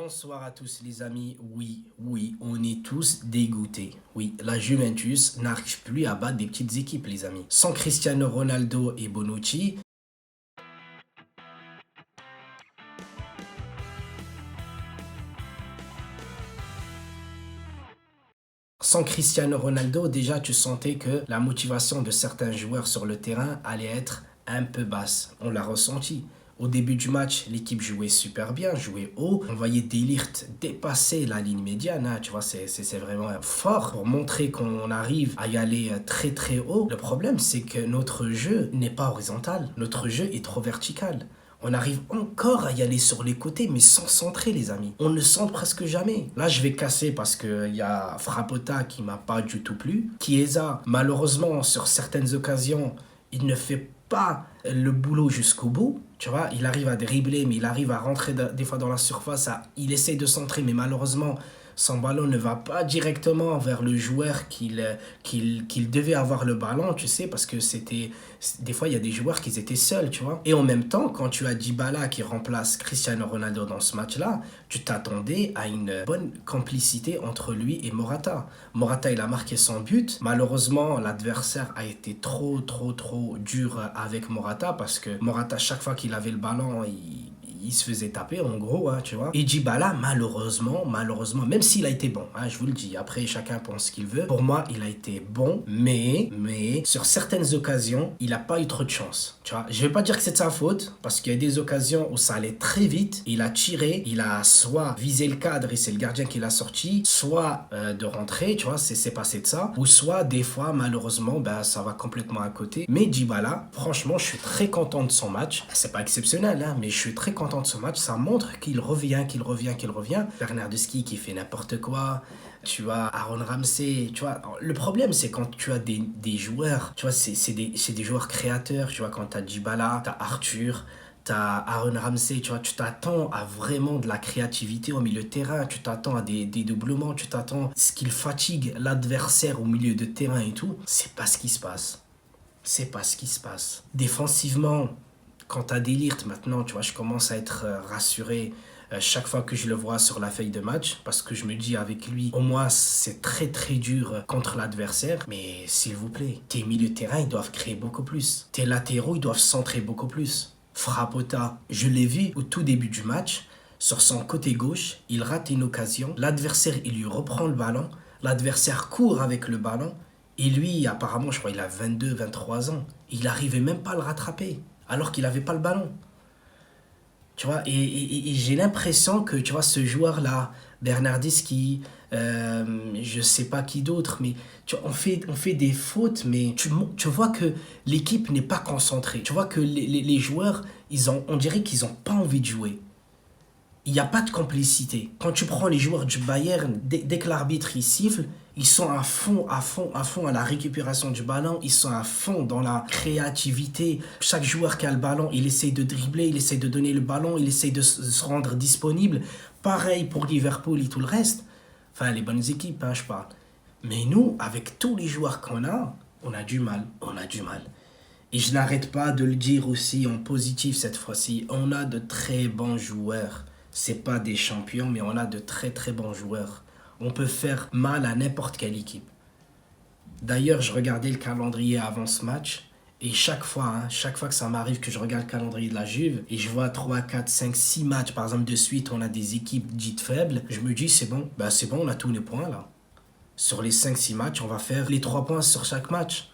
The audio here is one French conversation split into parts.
Bonsoir à tous les amis. Oui, on est tous dégoûtés. Oui, la Juventus n'arrive plus à battre des petites équipes les amis. Sans Cristiano Ronaldo et Bonucci, déjà tu sentais que la motivation de certains joueurs sur le terrain allait être un peu basse. On l'a ressenti. Au début du match, l'équipe jouait super bien, jouait haut. On voyait De Ligt dépasser la ligne médiane, hein, tu vois, c'est vraiment fort pour montrer qu'on arrive à y aller très très haut. Le problème, c'est que notre jeu n'est pas horizontal. Notre jeu est trop vertical. On arrive encore à y aller sur les côtés, mais sans centrer, les amis. On ne centre presque jamais. Là, je vais casser parce qu'il y a Frappota qui m'a pas du tout plu. Chiesa, malheureusement, sur certaines occasions, il ne fait pas le boulot jusqu'au bout. Tu vois, il arrive à dribbler, mais il arrive à rentrer des fois dans la surface. Il essaye de centrer, mais malheureusement, son ballon ne va pas directement vers le joueur qu'il devait avoir le ballon, tu sais, parce que des fois, il y a des joueurs qui étaient seuls, tu vois. Et en même temps, quand tu as Dybala qui remplace Cristiano Ronaldo dans ce match-là, tu t'attendais à une bonne complicité entre lui et Morata. Morata, il a marqué son but. Malheureusement, l'adversaire a été trop dur avec Morata parce que Morata, chaque fois qu'il avait le ballon, il se faisait taper en gros, hein, tu vois. Et Dybala, malheureusement, même s'il a été bon, hein, je vous le dis, après chacun pense ce qu'il veut, pour moi, il a été bon, mais sur certaines occasions, il n'a pas eu trop de chance, tu vois. Je vais pas dire que c'est de sa faute, parce qu'il y a des occasions où ça allait très vite, il a tiré, il a soit visé le cadre et c'est le gardien qui l'a sorti, soit de rentrer, tu vois, c'est passé de ça, ou soit des fois, malheureusement, ça va complètement à côté. Mais Dybala, franchement, je suis très content de son match. C'est pas exceptionnel, hein, mais je suis très content de ce match. Ça montre qu'il revient. Bernardeschi qui fait n'importe quoi. Tu vois, Aaron Ramsey, tu vois. Le problème, c'est quand tu as des joueurs, tu vois, c'est des joueurs créateurs. Tu vois, quand tu as Dybala, tu as Arthur, t'as Aaron Ramsey, tu vois, tu t'attends à vraiment de la créativité au milieu de terrain, tu t'attends à des doublements, tu t'attends à ce qu'il fatigue l'adversaire au milieu de terrain et tout. C'est pas ce qui se passe. C'est pas ce qui se passe. Défensivement, quand t'as De Ligt maintenant, tu vois, je commence à être rassuré chaque fois que je le vois sur la feuille de match parce que je me dis avec lui, au moins c'est très dur contre l'adversaire. Mais s'il vous plaît, tes milieux de terrain, ils doivent créer beaucoup plus. Tes latéraux, ils doivent centrer beaucoup plus. Frappota, je l'ai vu au tout début du match, sur son côté gauche, il rate une occasion, l'adversaire, il lui reprend le ballon, l'adversaire court avec le ballon, et lui, apparemment, je crois il a 22, 23 ans, il n'arrivait même pas à le rattraper, alors qu'il n'avait pas le ballon. Tu vois, et j'ai l'impression que, tu vois, ce joueur-là, Bernardeschi, je sais pas qui d'autre, mais tu vois, on fait des fautes, mais tu vois que l'équipe n'est pas concentrée. Tu vois que les joueurs, on dirait qu'ils n'ont pas envie de jouer. Il n'y a pas de complicité. Quand tu prends les joueurs du Bayern, dès que l'arbitre il siffle, ils sont à la récupération du ballon, ils sont à fond dans la créativité. Chaque joueur qui a le ballon, il essaye de dribbler, il essaye de donner le ballon, il essaye de se rendre disponible. Pareil pour Liverpool et tout le reste. Enfin, les bonnes équipes, hein, je parle. Mais nous, avec tous les joueurs qu'on a, on a du mal. Et je n'arrête pas de le dire aussi en positif cette fois-ci. On a de très bons joueurs. C'est pas des champions, mais on a de très bons joueurs. On peut faire mal à n'importe quelle équipe. D'ailleurs, je regardais le calendrier avant ce match. Et chaque fois que ça m'arrive que je regarde le calendrier de la Juve et je vois 3, 4, 5, 6 matchs, par exemple, de suite, on a des équipes dites faibles, je me dis, c'est bon, on a tous les points là. Sur les 5, 6 matchs, on va faire les 3 points sur chaque match.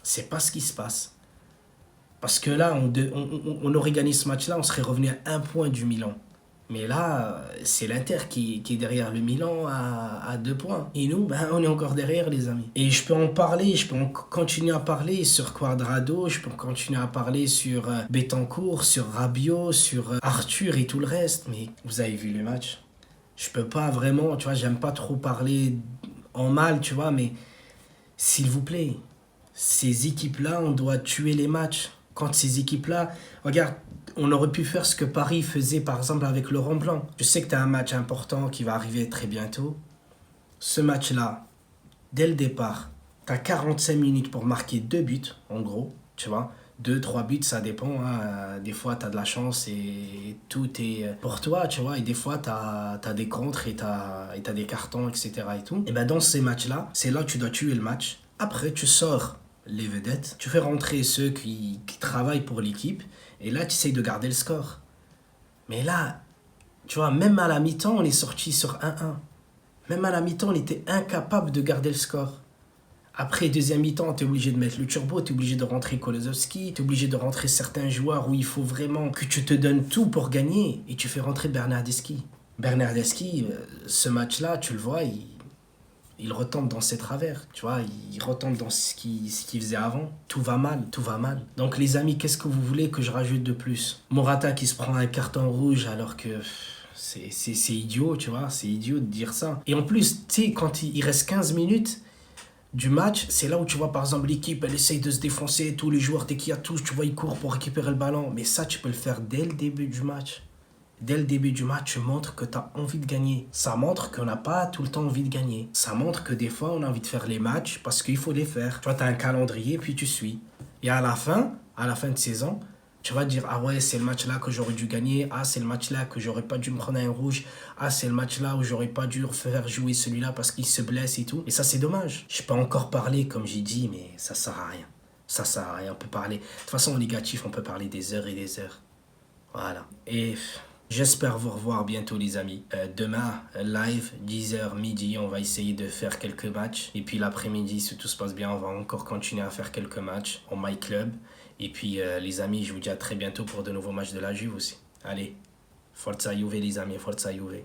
C'est pas ce qui se passe. Parce que là, on aurait gagné ce match-là, on serait revenu à 1 point du Milan. Mais là, c'est l'Inter qui est derrière le Milan à 2 points. Et nous, on est encore derrière, les amis. Et je peux en parler, continuer à parler sur Cuadrado, je peux continuer à parler sur Betancourt, sur Rabiot, sur Arthur et tout le reste. Mais vous avez vu le match. Je peux pas vraiment, tu vois, j'aime pas trop parler en mal, tu vois, mais s'il vous plaît, ces équipes-là, on doit tuer les matchs. Quand ces équipes-là, regarde, on aurait pu faire ce que Paris faisait par exemple avec Laurent Blanc. Je sais que tu as un match important qui va arriver très bientôt. Ce match-là, dès le départ, tu as 45 minutes pour marquer 2 buts, en gros, tu vois. 2, 3 buts, ça dépend. Hein. Des fois, tu as de la chance et tout est pour toi, tu vois. Et des fois, tu as des contres et tu as des cartons, etc. Et tout. Et ben dans ces matchs-là, c'est là que tu dois tuer le match. Après, tu sors les vedettes, tu fais rentrer ceux qui travaillent pour l'équipe. Et là, tu essayes de garder le score. Mais là, tu vois, même à la mi-temps, on est sorti sur 1-1. Même à la mi-temps, on était incapable de garder le score. Après, deuxième mi-temps, tu es obligé de mettre le turbo, tu es obligé de rentrer Kolozowski, tu es obligé de rentrer certains joueurs où il faut vraiment que tu te donnes tout pour gagner. Et tu fais rentrer Bernardeschi. Bernardeschi, ce match-là, tu le vois, il retombe dans ses travers, tu vois, il retombe dans ce qu'il faisait avant. Tout va mal, tout va mal. Donc les amis, qu'est-ce que vous voulez que je rajoute de plus? Morata qui se prend un carton rouge alors que c'est idiot, tu vois, c'est idiot de dire ça. Et en plus, tu sais, quand il reste 15 minutes du match, c'est là où tu vois par exemple l'équipe, elle essaye de se défoncer, tous les joueurs, dès qu'il y a touche, tu vois, ils courent pour récupérer le ballon. Mais ça, tu peux le faire dès le début du match. Dès le début du match, tu montres que tu as envie de gagner. Ça montre qu'on n'a pas tout le temps envie de gagner. Ça montre que des fois, on a envie de faire les matchs parce qu'il faut les faire. Tu vois, tu as un calendrier, puis tu suis. Et à la fin de saison, tu vas dire, ah ouais, c'est le match-là que j'aurais dû gagner. Ah, c'est le match-là que j'aurais pas dû me prendre un rouge. Ah, c'est le match-là où j'aurais pas dû faire jouer celui-là parce qu'il se blesse et tout. Et ça, c'est dommage. Je peux encore parler, comme j'ai dit, mais ça sert à rien. Ça sert à rien. On peut parler. De toute façon, en négatif, on peut parler des heures et des heures. Voilà. Et j'espère vous revoir bientôt les amis. Demain, live, 10h midi, on va essayer de faire quelques matchs. Et puis l'après-midi, si tout se passe bien, on va encore continuer à faire quelques matchs en My Club. Et puis les amis, je vous dis à très bientôt pour de nouveaux matchs de la Juve aussi. Allez, Forza Juve les amis, Forza Juve.